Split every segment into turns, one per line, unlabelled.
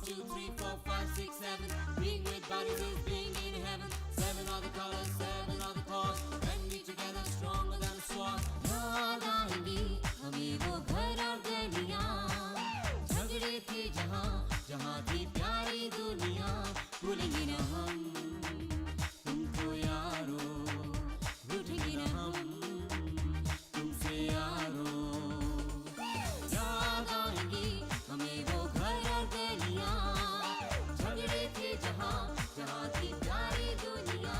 2, 3, 4, 5, 6, 7. Being with bodies is being in heaven. 7 are the colors, 7 are the cause. When we together stronger than a sword. याद आएंगी हमें वो घर और गलियां, झगड़े थे जहाँ जहाँ थी प्यारी दुनिया। भूलेंगे न हम तुमको यारो, रूठेंगे न हम तुमसे यारो। याद आएंगी हमें वो घर और गलियां, झगड़े थे जहाँ जहाँ थी प्यारी दुनिया।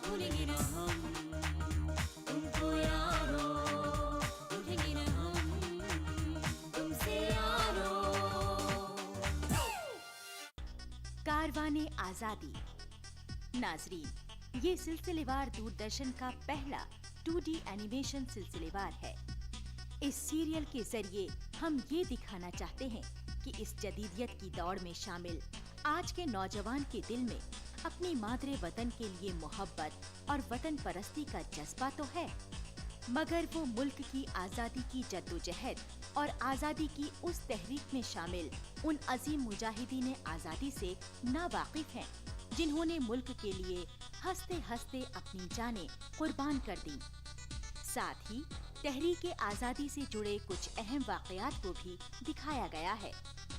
भूलेंगे न हम तुमको यारो, रूठेंगे न हम तुमसे यारो।
कारवाने आजादी। नाजरीन, ये सिलसिलेवार दूरदर्शन का पहला 2D एनिमेशन सिलसिलेवार है। इस सीरियल के जरिए हम ये दिखाना चाहते हैं कि इस जदीदियत की दौड़ में शामिल आज के नौजवान के दिल में अपनी मादरे वतन के लिए मोहब्बत और वतन परस्ती का जज्बा तो है, मगर वो मुल्क की आजादी की जद्दोजहद और आजादी की उस तहरीक में शामिल उन अजीम मुजाहिदीन आजादी से नावाकिफ हैं, जिन्होंने मुल्क के लिए हंसते हंसते अपनी जानें कुर्बान कर दी। साथ ही तहरीक आजादी से जुड़े कुछ अहम वाक़यात को भी दिखाया गया है,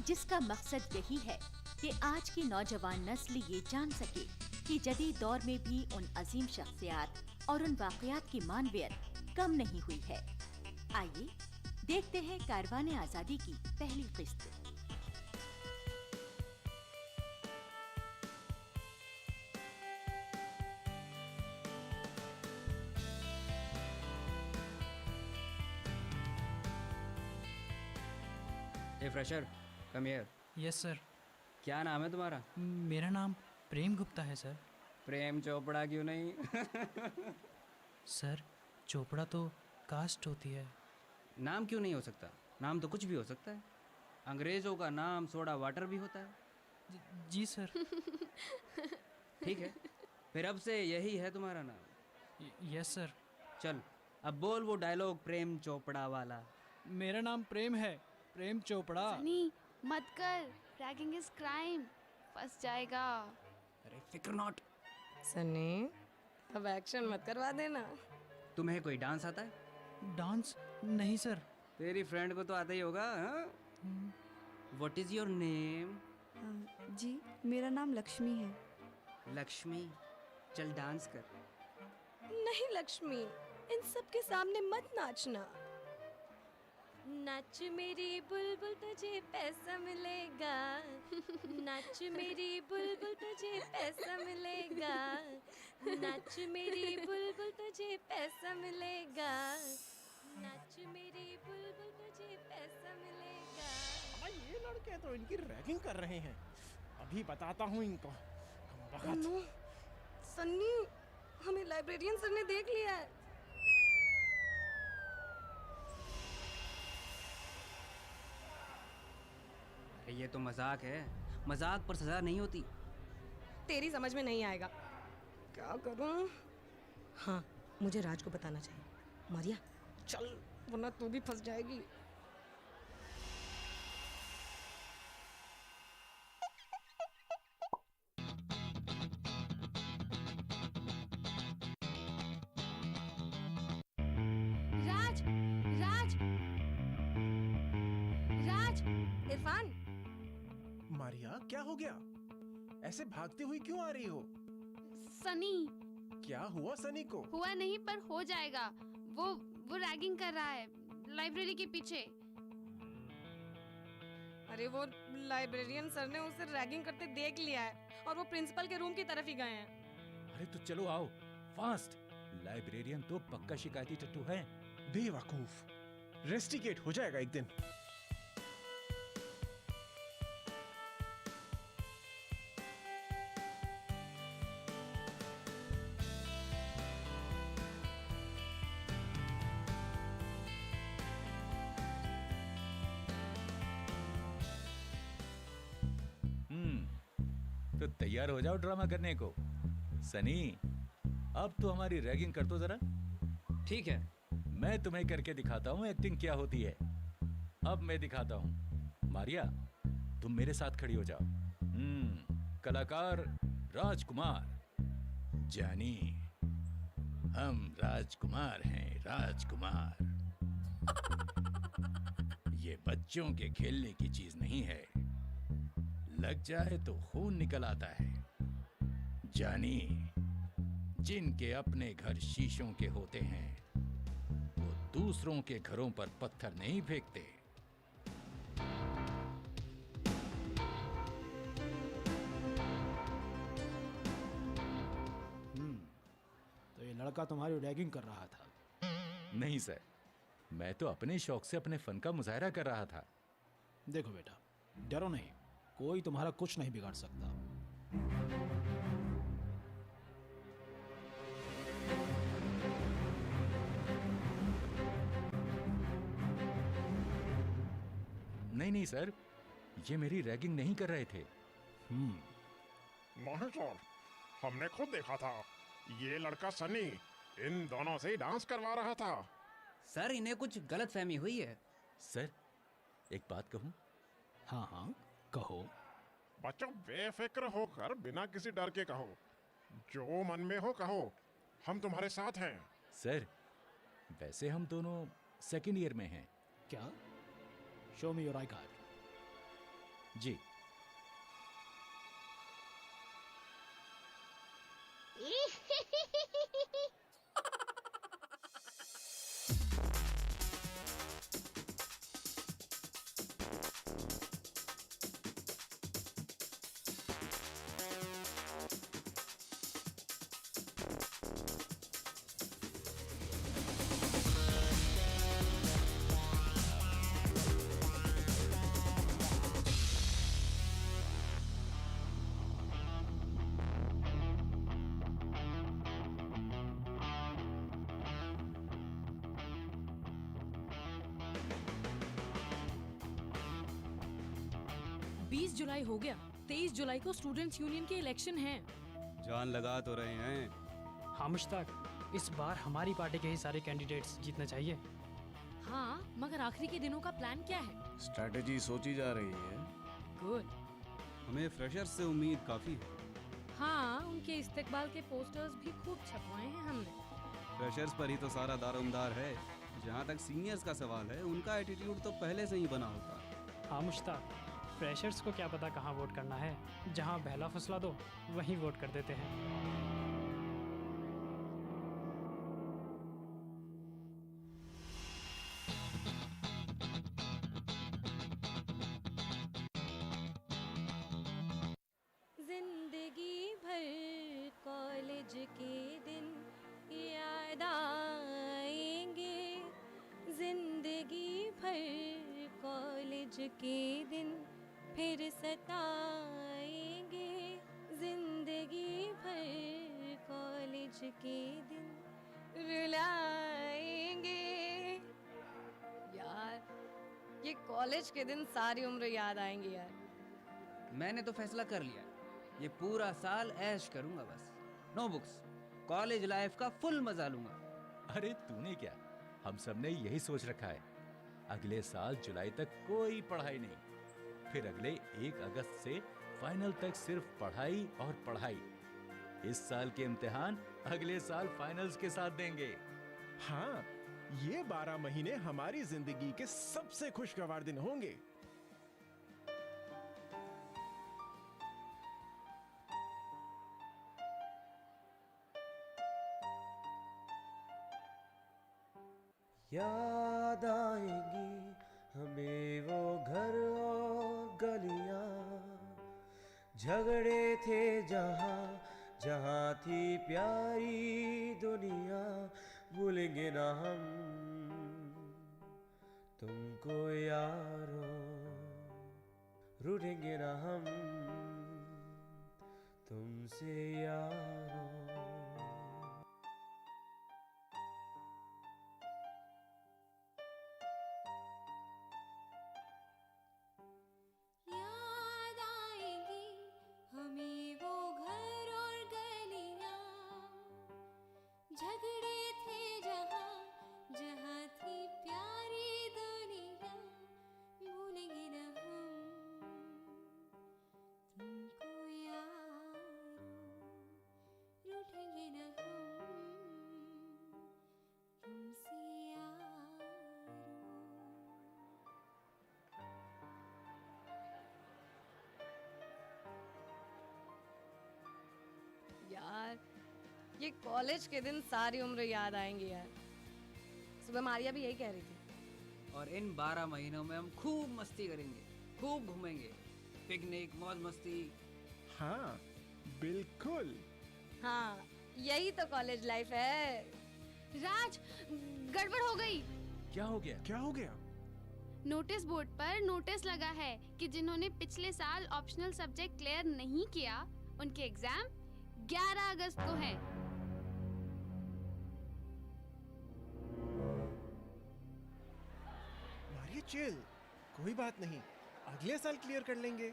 जिसका मकसद यही है कि आज की नौजवान नस्ल ये जान सके कि जदीद दौर में भी उन अजीम शख्सियात और उन वाक़यात की मानवियत कम नहीं हुई है। आइए देखते हैं कारवाने आजादी की पहली किस्त।
A fresher, come here.
Yes sir.
क्या नाम है तुम्हारा?
मेरा नाम प्रेम गुप्ता है सर।
प्रेम चोपड़ा क्यों नहीं?
सर, चोपड़ा तो कास्ट होती है।
नाम क्यों नहीं हो सकता? नाम तो कुछ भी हो सकता है। अंग्रेजों का नाम सोडा वाटर भी होता है।
जी सर।
ठीक है, फिर अब से यही है तुम्हारा नाम।
Yes sir.
चल अब बोल वो डायलॉग प्रेम चोपड़ा वाला।
मेरा नाम प्रेम है, प्रेम चोपड़ा।
सनी मत कर, रैगिंग इज क्राइम, फंस जाएगा।
अरे फिक्र नॉट।
सनी, अब एक्शन मत करवा देना।
तुम्हें कोई डांस आता है?
डांस नहीं सर।
तेरी फ्रेंड को तो आता ही होगा। What is your name?
जी, मेरा नाम लक्ष्मी है।
लक्ष्मी, चल डांस कर।
नहीं लक्ष्मी, इन सब के सामने मत नाचना। नाच मेरी बुलबुल तुझे पैसा मिलेगा, नाच मेरी बुलबुल तुझे पैसा मिलेगा, नाच मेरी बुलबुल तुझे पैसा मिलेगा, नाच मेरी बुलबुल तुझे पैसा मिलेगा।
अबे ये लड़के तो इनकी रैगिंग कर रहे हैं, अभी बताता हूँ इनको।
सन्नी, हमें लाइब्रेरियन सर ने देख लिया है।
ये तो मजाक है, मजाक पर सजा नहीं होती।
तेरी समझ में नहीं आएगा। क्या करूं? हाँ, मुझे राज को बताना चाहिए। मारिया चल, वरना तू भी फंस जाएगी।
राज, राज, राज।
इरफान,
मारिया क्या हो गया? ऐसे भागती हुई क्यों आ रही हो?
सनी,
क्या हुआ सनी को?
हुआ नहीं पर हो जाएगा। वो रैगिंग कर रहा है लाइब्रेरी के पीछे।
अरे वो लाइब्रेरियन सर ने उसे रैगिंग करते देख लिया है और वो प्रिंसिपल के रूम की तरफ ही गए हैं।
अरे तो चलो आओ, फास्ट। लाइब्रेरियन तो पक्का शिकायती टट्टू है।
बेवकूफ, रेस्टिकेट हो जाएगा एक दिन।
तो तैयार हो जाओ ड्रामा करने को। सनी, अब तो हमारी रैगिंग कर दो जरा।
ठीक है,
मैं तुम्हें करके दिखाता हूँ एक्टिंग क्या होती है। अब मैं दिखाता हूँ। मारिया, तुम मेरे साथ खड़ी हो जाओ। कलाकार राजकुमार। जानी, हम राजकुमार हैं, राजकुमार। ये बच्चों के खेलने की चीज नहीं है। लग जाए तो खून निकल आता है। जानी, जिनके अपने घर शीशों के होते हैं वो दूसरों के घरों पर पत्थर नहीं फेंकते।
तो ये लड़का तुम्हारी रैगिंग कर रहा था?
नहीं सर, मैं तो अपने शौक से अपने फन का मुजाहरा कर रहा था।
देखो बेटा, डरो नहीं, कोई तुम्हारा कुछ नहीं बिगाड़ सकता।
नहीं नहीं सर, ये मेरी रैगिंग नहीं कर रहे थे।
नहीं सर, हमने खुद देखा था। ये लड़का सनी इन दोनों से डांस करवा रहा था।
सर, इन्हें कुछ गलत फहमी हुई है।
सर, एक बात कहूं?
हाँ हाँ, कहो।
बच्चों, बेफिक्र होकर बिना किसी डर के कहो। जो मन में हो कहो, हम तुम्हारे साथ हैं।
सर, वैसे हम दोनों सेकंड ईयर में हैं।
क्या? Show me your I card.
जी।
जुलाई हो गया। 23 जुलाई को स्टूडेंट्स यूनियन के इलेक्शन हैं।
जान लगा तो रहे हैं।
हाँ मुश्ताक, इस बार हमारी पार्टी के ही सारे कैंडिडेट्स जीतने चाहिए।
हाँ, मगर आखिरी के दिनों का प्लान क्या है?
स्ट्रैटेजी सोची जा रही है।
गुड।
हमें फ्रेशर्स से उम्मीद काफी है।
हाँ, उनके इस्तेकबाल के पोस्टर्स भी खूब छपवाए हैं हमने।
फ्रेशर्स पर ही तो सारा दारोमदार है। जहाँ तक सीनियर्स का सवाल है, उनका एटीट्यूड तो पहले से ही बना होता है।
हाँ मुश्ताक, फ्रेशर्स को क्या पता कहाँ वोट करना है। जहाँ बहला फुसला दो वहीं वोट कर देते हैं।
जिंदगी भर कॉलेज के दिन याद आएंगे। जिंदगी भर कॉलेज के दिन फिर सताएंगे। जिंदगी भर कॉलेज के दिन रुलाएंगे। यार, ये कॉलेज के दिन सारी उम्र याद आएंगे यार।
मैंने तो फैसला कर लिया, ये पूरा साल ऐश करूंगा बस। नो बुक्स, कॉलेज लाइफ का फुल मजा लूंगा।
अरे तूने क्या, हम सब ने यही सोच रखा है। अगले साल जुलाई तक कोई पढ़ाई नहीं, फिर अगले 1 अगस्त से फाइनल तक सिर्फ पढ़ाई और पढ़ाई। इस साल के इम्तिहान अगले साल फाइनल्स के साथ देंगे।
हाँ, ये 12 महीने हमारी जिंदगी के सबसे खुशगवार दिन होंगे।
याद आएंगी हमें वो घर और गलियां, झगड़े थे जहाँ जहाँ थी प्यारी दुनिया। भूलेंगे ना हम तुमको यारो, रूठेंगे ना हम तुमसे यारो।
याद आएंगी हमें वो घर और गलियां, झगड़े थे जहाँ जहाँ थी प्यारी दुनिया। भूलेंगे ना हम
ये कॉलेज के दिन सारी उम्र याद आएंगे यार। सुबह मारिया भी यही कह रही थी।
और इन 12 महीनों में हम खूब मस्ती करेंगे, खूब घूमेंगे, पिकनिक, मौज मस्ती।
हाँ बिल्कुल।
हाँ यही तो कॉलेज लाइफ है।
राज, गड़बड़ हो गई।
क्या हो गया?
क्या हो गया?
नोटिस बोर्ड पर नोटिस लगा है कि जिन्होंने पिछले साल ऑप्शनल सब्जेक्ट क्लियर नहीं किया उनके एग्जाम 11 अगस्त को है।
मारिया चिल, कोई बात नहीं, अगले साल क्लियर कर लेंगे।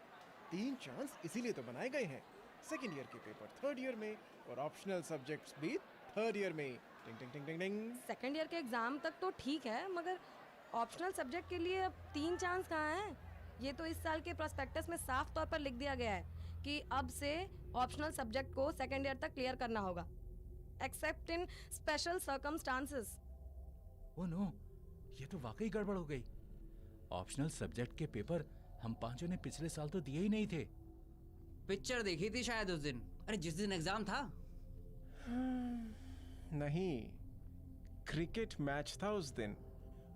3 चांस इसीलिए तो बनाए गए हैं। सेकेंड ईयर के पेपर थर्ड ईयर में और ऑप्शनल सब्जेक्ट्स भी थर्ड ईयर में। टिंग टिंग टिंग टिंग टिंग।
सेकेंड ईयर के एग्जाम तक तो ठीक है, मगर ऑप्शनल सब्जेक्ट के लिए अब 3 चांस कहाँ हैं? ये तो इस साल के प्रोस्पेक्टस में साफ तौर पर लिख दिया गया है कि अब से ऑप्शनल सब्जेक्ट को सेकेंड ईयर तक क्लियर करना होगा, except in special circumstances.
Oh no, ये तो वाकई गड़बड़ हो गई। ऑप्शनल सब्जेक्ट के पेपर हम पांचों ने पिछले साल तो दिए ही नहीं थे।
पिक्चर देखी थी शायद उस दिन। अरे जिस दिन एग्जाम था।
नहीं, क्रिकेट मैच था उस दिन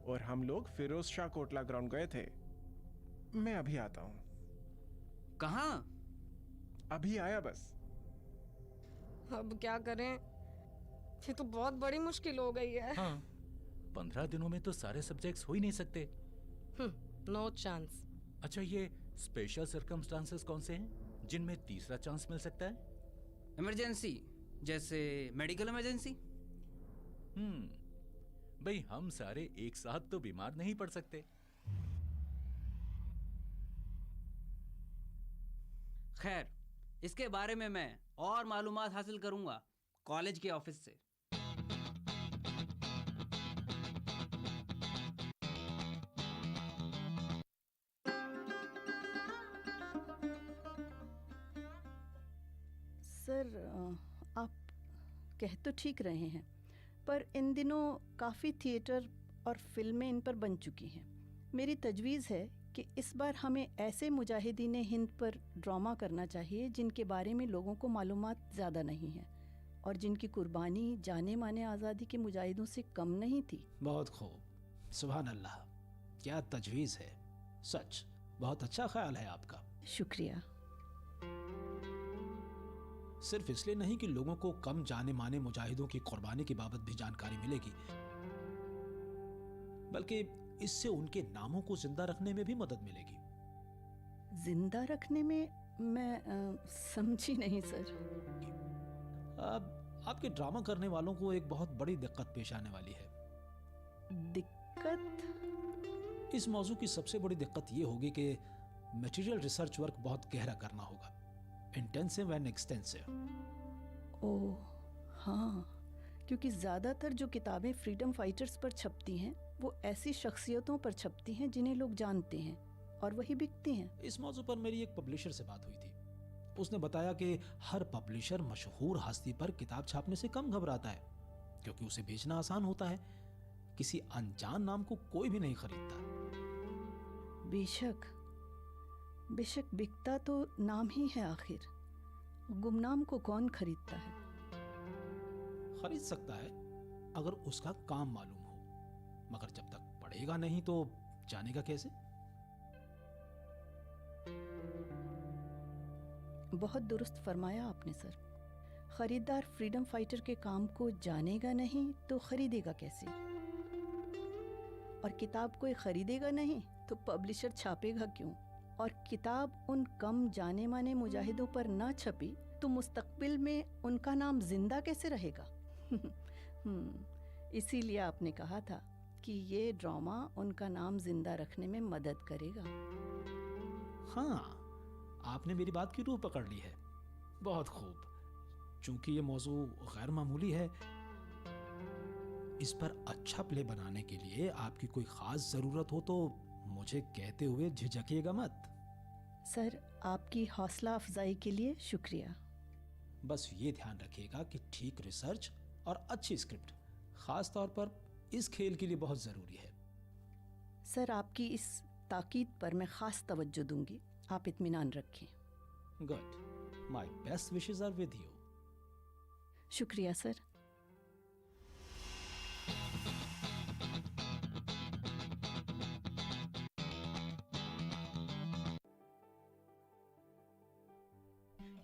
और हम लोग फिरोज शाह कोटला ग्राउंड गए थे। मैं अभी आता हूँ।
कहाँ?
अभी आया बस।
अब क्या करें, ये तो बहुत बड़ी मुश्किल हो गई है।
हाँ, 15 दिनों में तो सारे सब्जेक्ट्स हो ही नहीं सकते।
No chance.
अच्छा, ये स्पेशल सर्कमस्टांसेस कौन से हैं जिनमें तीसरा चांस मिल सकता है?
इमरजेंसी, जैसे मेडिकल इमरजेंसी।
भाई हम सारे एक साथ तो बीमार नहीं पड़ सकते।
खैर, इसके बारे में मैं और मालूमात हासिल करूंगा कॉलेज के ऑफिस से।
सर, आप कह तो ठीक रहे हैं, पर इन दिनों काफ़ी थिएटर और फिल्में इन पर बन चुकी हैं। मेरी तजवीज़ है कि इस बार हमें ऐसे मुजाहिदीन हिंद पर ड्रामा करना चाहिए जिनके बारे में लोगों को मालूमात ज़्यादा नहीं है और जिनकी कुर्बानी जाने माने आज़ादी के मुजाहिदों से कम नहीं थी।
बहुत खूब, सुभान अल्लाह, क्या तजवीज़ है। सच बहुत अच्छा ख्याल है आपका।
शुक्रिया।
सिर्फ इसलिए नहीं कि लोगों को कम जाने माने मुजाहिदों की कुर्बानी की बाबत भी जानकारी मिलेगी, बल्कि इससे उनके नामों को जिंदा रखने में भी मदद मिलेगी।
जिंदा रखने में मैं समझी नहीं सर।
आपके ड्रामा करने वालों को एक बहुत बड़ी दिक्कत पेश आने वाली है।
दिक्कत?
इस मौजू की सबसे बड़ी दिक्कत ये होगी कि मटेरियल रिसर्च वर्क बहुत गहरा करना होगा, इंटेंसिव एंड एक्सटेंसिव।
ओह हाँ, क्योंकि ज़्यादातर जो किताबें फ्रीडम फाइटर्स पर छपती हैं वो ऐसी शख्सियतों पर छपती हैं जिन्हें लोग जानते हैं और वही बिकती हैं।
इस मौजू पर मेरी एक पब्लिशर से बात हुई थी। उसने बताया कि हर पब्लिशर मशहूर हस्ती पर किताब छापने से कम घबराता है क्योंकि उसे बेचना आसान होता है। किसी अनजान नाम को कोई भी नहीं खरीदता।
बेशक बेशक, बिकता तो नाम ही है आखिर। गुमनाम को कौन खरीदता है?
खरीद सकता है अगर उसका काम मालूम हो, मगर जब तक पढ़ेगा नहीं तो जानेगा कैसे?
बहुत दुरुस्त फरमाया आपने सर। खरीदार फ्रीडम फाइटर के काम को जानेगा नहीं तो खरीदेगा कैसे? और किताब कोई खरीदेगा नहीं तो पब्लिशर छापेगा क्यों? और किताब उन कम जाने माने मुजाहिदों पर ना छपी तो मुस्तकबिल में उनका नाम जिंदा कैसे रहेगा? इसीलिए आपने कहा था कि ये ड्रामा उनका नाम जिंदा रखने में मदद करेगा।
हाँ, आपने मेरी बात की रूह पकड़ ली है। बहुत खूब। चूंकि ये मौजू गैर मामूली है, इस पर अच्छा प्ले बनाने के लिए आपकी कोई खास जरूरत हो तो मुझे कहते हुए झिझकिएगा मत।
सर, आपकी हौसला अफजाई के लिए शुक्रिया।
बस ये ध्यान रखिएगा कि ठीक रिसर्च और अच्छी स्क्रिप्ट खास तौर पर इस खेल के लिए बहुत ज़रूरी है।
सर, आपकी इस ताकीद पर मैं ख़ास तवज्जो दूंगी। आप इत्मीनान रखें।
Good, my best wishes are with you.
शुक्रिया सर।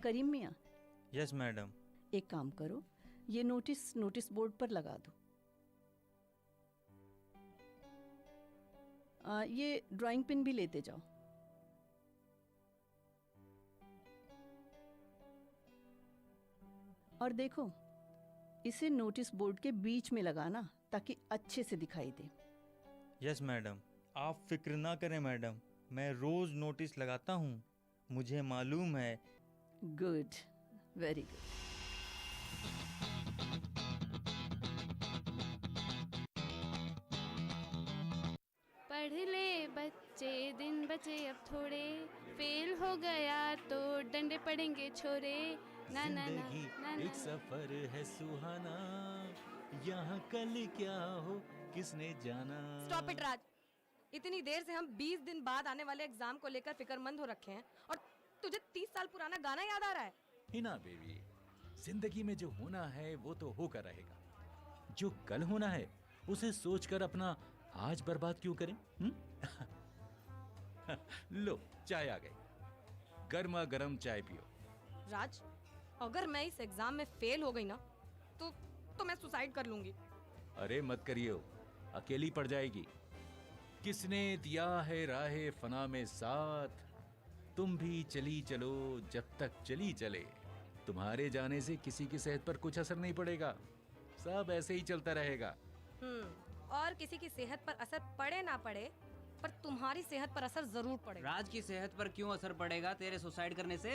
करीम मियाँ,
यस मैडम।
एक काम करो, ये नोटिस बोर्ड पर लगा दो। ये ड्राइंग पिन भी लेते जाओ। और देखो, इसे नोटिस बोर्ड के बीच में लगाना ताकि अच्छे से दिखाई दे।
यस मैडम, आप फिक्र ना करें मैडम, मैं रोज नोटिस लगाता हूँ, मुझे मालूम है।
Good, very good.
पढ़ ले बच्चे, दिन बचे अब थोड़े, फेल हो गया तो डंडे पड़ेंगे छोरे। ना ना ना ना
एक सफर है सुहाना, यहाँ कल क्या हो किसने जाना।
स्टॉप इट राज, इतनी देर से हम 20 दिन बाद आने वाले एग्जाम को लेकर फिक्रमंद हो रखे हैं और तुझे 30 साल पुराना गाना याद आ रहा है।
हिना बेबी, जिंदगी में जो होना है वो तो होकर रहेगा, जो कल होना है उसे सोचकर अपना आज बर्बाद क्यों करें? लो चाय आ गई, गर्मा गर्म चाय पियो।
राज, अगर मैं इस एग्जाम में फेल हो गई ना तो मैं सुसाइड कर लूंगी।
अरे मत करियो, अकेली पड़ जाएगी। किसने दिया है राहे फना में साथ, तुम भी चली चलो जब तक चली चले। तुम्हारे जाने से किसी की सेहत पर कुछ असर नहीं पड़ेगा, सब ऐसे ही चलता रहेगा।
और किसी की सेहत पर असर पड़े ना पड़े, पर तुम्हारी सेहत पर असर जरूर पड़ेगा।
राज की सेहत पर क्यों असर पड़ेगा तेरे सुसाइड करने से?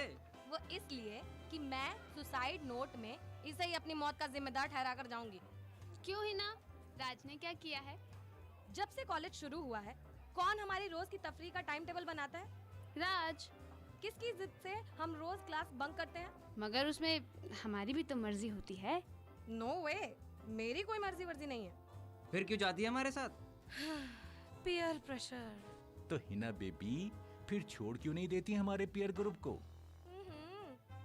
वो इसलिए कि मैं सुसाइड नोट में इसे ही अपनी मौत का जिम्मेदार ठहरा कर जाऊंगी।
क्यों ही ना? राज ने क्या किया है?
जब से कॉलेज शुरू हुआ है, कौन हमारी रोज की तफरीह का टाइम टेबल बनाता है?
राज।
किसकी जिद से हम रोज क्लास बंक करते हैं?
मगर उसमें हमारी भी तो मर्जी होती है।
नो वे, मेरी कोई मर्जी वर्जी नहीं है।
फिर क्यों जाती है हमारे साथ?
Peer pressure.
तो हिना बेबी, फिर छोड़ क्यों नहीं देती हमारे पीयर ग्रुप को?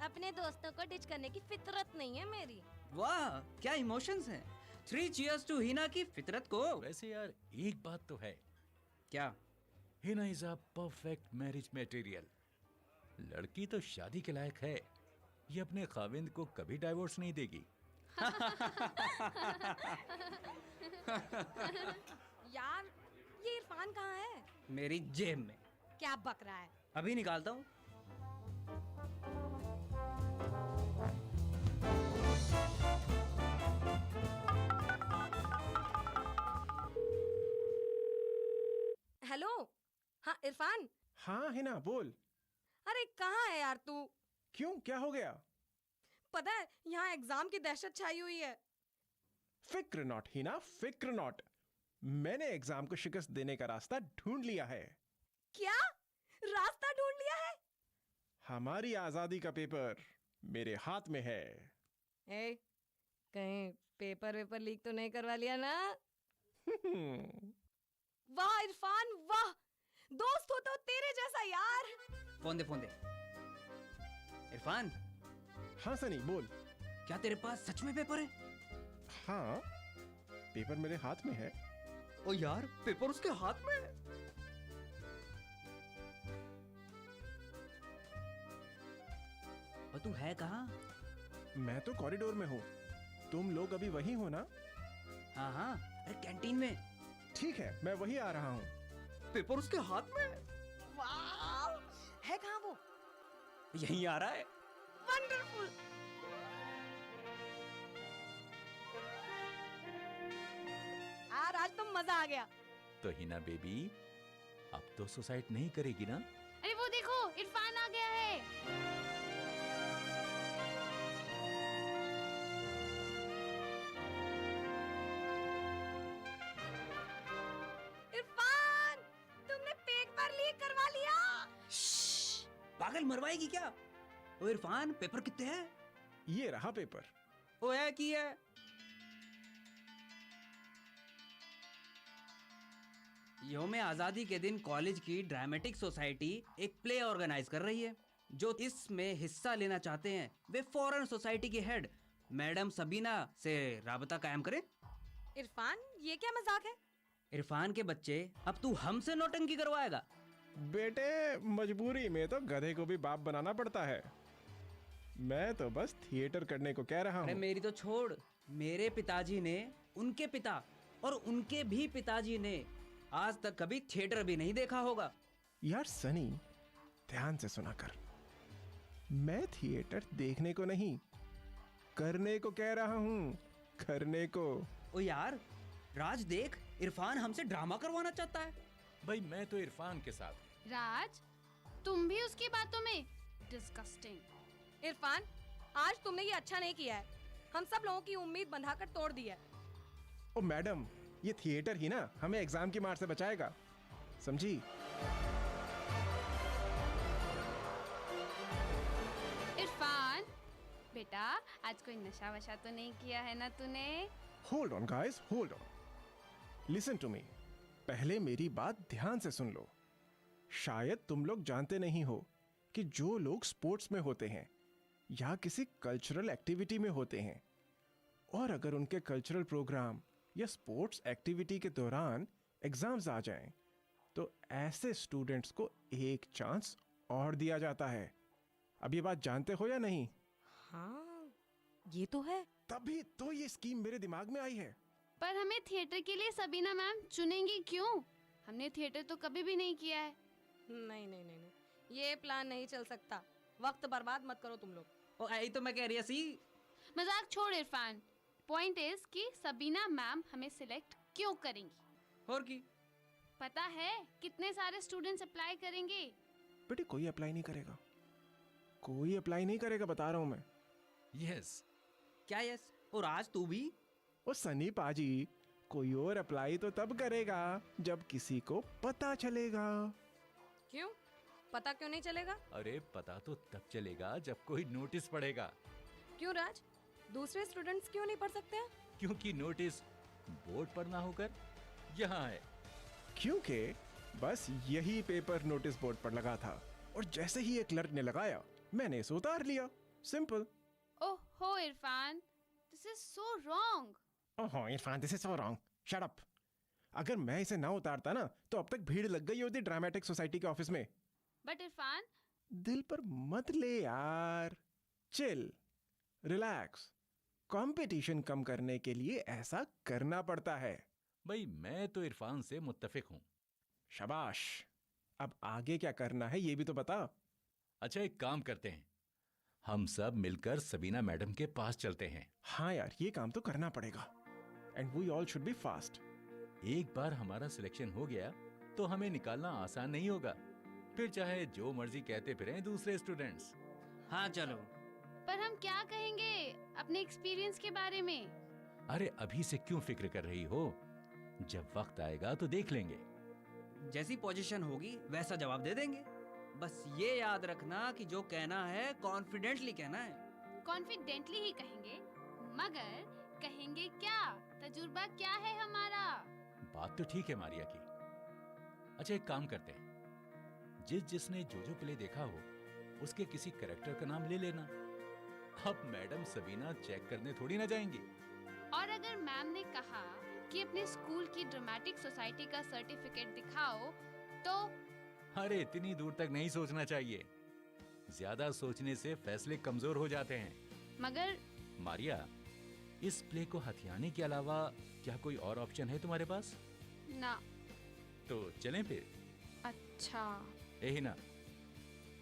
अपने दोस्तों को डिच करने की फितरत नहीं है मेरी।
वाह, क्या इमोशंस हैं। 3 cheers to हिना की फितरत को।
वैसे यार एक बात तो है।
क्या?
Hina is a perfect marriage material. लड़की तो शादी के लायक है, ये अपने खाविंद को कभी डाइवोर्स नहीं देगी।
यार, ये इरफान कहाँ है?
मेरी जेब में।
क्या बक रहा है?
अभी निकालता हूँ।
हेलो, हाँ इरफान।
हाँ हिना, बोल।
अरे कहाँ है यार तू?
क्यों, क्या हो गया?
पता है, यहाँ एग्जाम की दहशत छाई हुई है।
फिक्र नॉट हिना, फिक्र नॉट। मैंने एग्जाम को शिकस्त देने का रास्ता ढूंढ लिया है।
क्या रास्ता ढूंढ लिया है?
हमारी आजादी का पेपर मेरे हाथ में है।
कहीं पेपर लीक तो नहीं करवा लिया ना? वाह इरफान वाह, दोस्त हो तो तेरे जैसा यार।
फोन दे। इरफान।
हाँ सनी, बोल।
क्या तेरे पास सच में पेपर है?
हाँ, पेपर मेरे हाथ में है।
ओ यार, पेपर उसके हाथ में है। और तू है कहाँ?
मैं तो कॉरिडोर में हूँ। तुम लोग अभी वही हो ना?
हाँ, अरे कैंटीन में।
ठीक है, मैं वही आ रहा हूँ।
पेपर उसके हाथ में है।
वाह, है कहाँ वो?
यहीं आ रहा है।
वंडरफुल। आज तो मजा आ गया।
तो हिना बेबी, अब तो सुसाइड नहीं करेगी ना?
अरे वो देखो, इरफान आ गया है।
इरफान, तुमने पेपर लीक करवा लिया।
पागल, मरवाएगी क्या? ओ इरफान, पेपर कितने हैं?
ये रहा पेपर।
ओ है की है। यौम आज़ादी के दिन कॉलेज की ड्रामेटिक सोसाइटी एक प्ले ऑर्गेनाइज कर रही है। जो इसमें हिस्सा लेना चाहते हैं वे फौरन सोसाइटी के हेड मैडम सबीना से राबता कायम करें।
इरफान, ये क्या मजाक है?
इरफान के बच्चे, अब तू हमसे नौटंकी करवाएगा?
बेटे, मजबूरी में तो गधे को भी बाप बनाना पड़ता है। मैं तो बस थिएटर करने को कह रहा
अरे
हूँ।
मेरी तो छोड़, मेरे पिताजी ने, उनके पिता और उनके भी पिताजी ने आज तक कभी थिएटर भी नहीं देखा होगा।
यार सनी, ध्यान से सुना कर। मैं थिएटर देखने को नहीं, करने को कह रहा हूँ, करने को।
ओ यार, राज देख, इरफान हमसे ड्रामा करवाना चाहता है।
भाई मैं तो इरफान के साथ।
राज, तुम भी उसकी बातों में? डिस्गस्टिंग।
इरफान, आज तुमने ये अच्छा नहीं किया है। हम सब लोगों की उम्मीद बंधाकर तोड़ दी है।
ओ मैडम, ये थिएटर ही ना हमें एग्जाम की मार से बचाएगा, समझी?
इरफान बेटा, आज कोई नशा वशा तो नहीं किया है ना तूने?
Hold on guys, hold on. Listen to me. पहले मेरी बात ध्यान से सुन लो। शायद तुम लोग जानते नहीं हो कि जो लोग स्पोर्ट्स में होते हैं या किसी कल्चरल एक्टिविटी में होते हैं, और अगर उनके कल्चरल प्रोग्राम या स्पोर्ट्स एक्टिविटी के दौरान एग्जाम्स आ जाएं, तो ऐसे स्टूडेंट्स को एक चांस और दिया जाता है। अब ये बात जानते हो या नहीं?
हाँ, ये तो है।
तभी तो ये स्कीम मेरे दिमाग में आई है।
पर हमें थिएटर के लिए सबीना मैम चुनेंगी क्यों? हमने थिएटर तो कभी भी नहीं किया है।
नहीं नहीं नहीं नहीं, ये प्लान नहीं चल सकता। वक्त बर्बाद मत करो तुम लोग।
ओ यही तो मैं कह रही सी।
मजाक छोड़ इरफान। पॉइंट इज कि सबीना मैम हमें सिलेक्ट क्यों करेंगी?
और की
पता है कितने सारे स्टूडेंट्स अप्लाई करेंगे?
बेटे, कोई अप्लाई नहीं करेगा, कोई अप्लाई नहीं करेगा, बता रहा हूं मैं।
यस।
क्या यस? और आज तू भी?
ओ सनी पाजी, कोई और अप्लाई तो तब करेगा जब किसी को पता चलेगा।
क्यों? पता क्यों नहीं चलेगा?
अरे पता तो तब चलेगा जब कोई नोटिस पढ़ेगा।
क्यों राज? दूसरे स्टूडेंट्स क्यों नहीं पढ़ सकते हैं?
क्योंकि नोटिस बोर्ड पर ना होकर यहाँ है।
क्योंकि बस यही पेपर नोटिस बोर्ड पर लगा था, और जैसे ही एक क्लर्क ने लगाया, मैंने इसे उतार लिया। सिंपल।
ओहो Irfan, this is so wrong.
ओहो Irfan, this is so wrong. Shut up. अगर मैं इसे ना उतारता ना, तो अब तक भीड़ लग गई होती ड्रामेटिक सोसाइटी के ऑफिस में।
बट इरफान,
दिल पर मत ले यार, चिल, रिलैक्स। कंपटीशन कम करने के लिए ऐसा करना पड़ता है।
भाई मैं तो इरफान से मुत्तफिक हूँ।
शाबाश। अब आगे क्या करना है ये भी तो बता।
अच्छा, एक काम करते हैं, हम सब मिलकर सबीना मैडम के पास चलते हैं।
हाँ यार, ये काम तो करना पड़ेगा। And we all should be fast.
एक बार हमारा सिलेक्शन हो गया तो हमें निकालना आसान नहीं होगा। फिर चाहे जो मर्जी कहते फिरें दूसरे स्टूडेंट्स।
हाँ चलो।
पर हम क्या कहेंगे अपने एक्सपीरियंस के बारे में?
अरे अभी से क्यों फिक्र कर रही हो? जब वक्त आएगा तो देख लेंगे।
जैसी पोजीशन होगी वैसा जवाब दे देंगे। बस ये याद रखना कि जो कहना है कॉन्फिडेंटली कहना है।
कॉन्फिडेंटली ही कहेंगे, मगर कहेंगे क्या? तजुर्बा क्या है हमारा?
बात तो ठीक है मारिया की। अच्छा, एक काम करते हैं, जिसने जो प्ले देखा हो उसके किसी कैरेक्टर का नाम ले लेना। अब मैडम सबीना चेक करने थोड़ी ना जाएंगी।
और अगर मैम ने कहा कि अपने स्कूल की ड्रामेटिक सोसाइटी का सर्टिफिकेट दिखाओ, तो
अरे इतनी दूर तक नहीं सोचना चाहिए। ज्यादा सोचने से फैसले कमजोर हो जाते हैं।
मगर
मारिया, इस प्ले को हथियाने के अलावा क्या कोई और ऑप्शन है तुम्हारे पास?
ना।
तो चलें फिर।
अच्छा।
यही ना,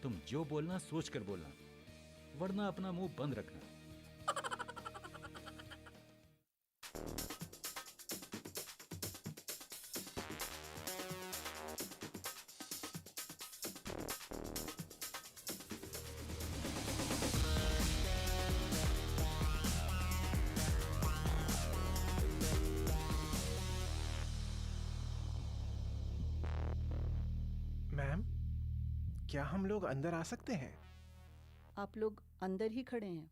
तुम जो बोलना सोच कर बोलना, वरना अपना मुंह बंद रखना।
मैम, क्या हम लोग अंदर आ सकते हैं?
आप लोग अंदर ही खड़े हैं।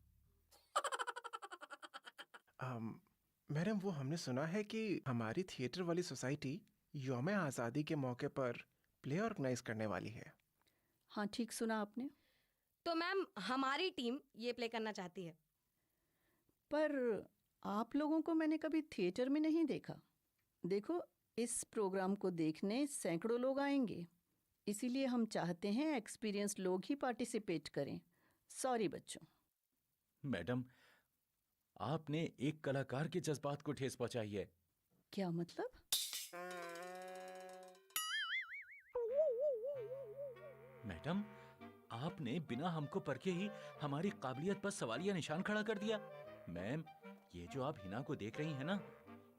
मैडम, वो हमने सुना है कि हमारी थिएटर वाली सोसाइटी यौम आज़ादी के मौके पर प्ले ऑर्गेनाइज करने वाली है।
हाँ, ठीक सुना आपने।
तो मैम, हमारी टीम ये प्ले करना चाहती है।
पर आप लोगों को मैंने कभी थिएटर में नहीं देखा। देखो, इस प्रोग्राम को देखने सैकड़ों लोग आएंगे, इसीलिए हम चाहते हैं एक्सपीरियंस लोग ही पार्टिसिपेट करें। सॉरी बच्चों।
मैडम, आपने एक कलाकार के जज्बात को ठेस पहुंचाई है।
क्या मतलब?
मैडम, आपने बिना हमको परखे ही हमारी काबिलियत पर सवालिया निशान खड़ा कर दिया। मैम, ये जो आप हिना को देख रही हैं ना,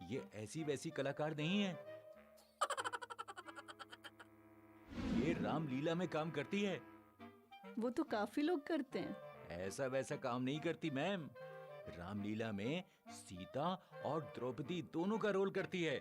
ये ऐसी वैसी कलाकार नहीं है। ये रामलीला में काम करती है।
वो तो काफी लोग करते हैं।
ऐसा वैसा काम नहीं करती मैम। रामलीला में सीता और द्रौपदी दोनों का रोल करती है।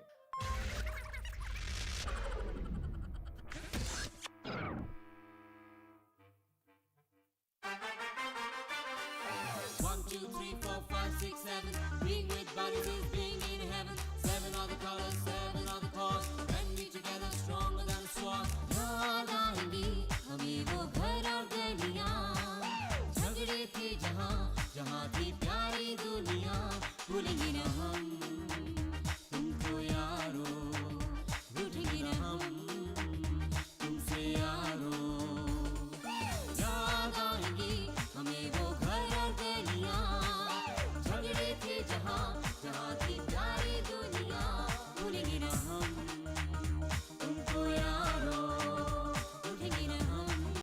One, two, three, four, five, six, seven. Being with bodies is being in heaven. Seven are the colors, seven are the cause. When we together, stronger than a sword. You're gonna be